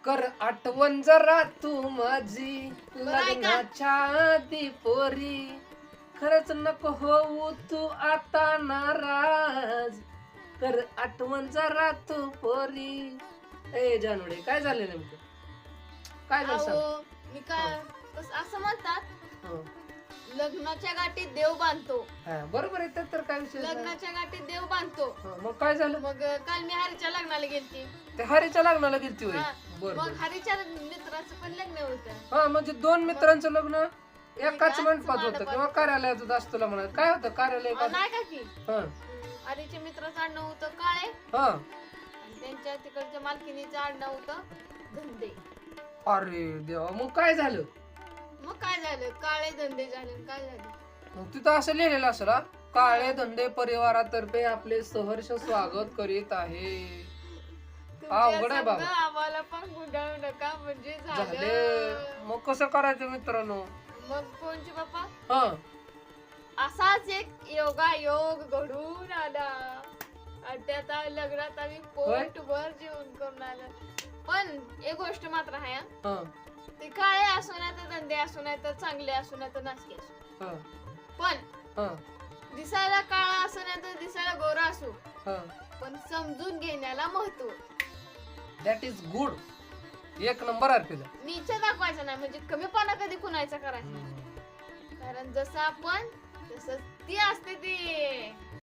कर आठवण जरा तू माझी लग्नाच्या आधी पोरी, खरंच नको होऊ तू आता नाराज, कर आठवण जरा तू पोरी. ए जानवडे, काय झालं नेमकं? काय झालं सांग? अहो, मी काय असं म्हणतात, हं. लग्नाच्या गाठीत देव बांधतो. हा, बरोबर आहे, तर काय विषय नाही. लग्नाच्या गाठीत देव बांधतो. हं, मग काय झालं? मग काल मी हरीच्या लग्नाला गेलती. ते हरीच्या लग्नाला गेलती होय? हा, बरं मग बरं. हरीच्या मित्राचं पण लग्न होतं. हा, म्हणजे दोन मित्रांचं लग्न एकाच एकाच मंडपात होतं मंडपात किंवा होतं. कार्यालयात होतं असं तुला म्हणाल. काय होतं कार्यालय? नाही का की हं, हरीच्या मित्राचं आडनाव होतं काळे हं. आणि त्यांच्या तिकडच्या मालकिनीचं आडनाव होतं धंदे. अरे देवा, मग काय झालं? मग काय झालं, काळे धंदे झाले. काय झालं, मग तिथं असं लिहिलेलं असेल हा, काळे धंदे परिवारातर्फे आपले सहर्ष स्वागत करीत आहे. अवघड आहे बाबा. तुमच्या आम्हाला पण गुंडाळू नका म्हणजे झाले. झालं. मग कसं करायचं मित्रांनो? मग कोणचे बाप्पा, हा, असाच एक योगायोग घडून आला आणि त्यात लग्नात आम्ही पोटभर जेवण करून आलो. पण एक गोष्ट मात्र आहे, हा, ते काळे असू नाही तर धंदे असू नाही तर चांगले असू नाही तर नासके असू, हा, पण हा, दिसायला काळा असू नाही तर दिसायला गोरा असू, हा. पण समजून घेण्याला महत्व. That is good. एक नंबर अर्पिता. नीच दाखवायचा नाही, म्हणजे कमीपणा कधी कुणाचा करायचा नाही. कारण जसं आपण तसं ती असते ती.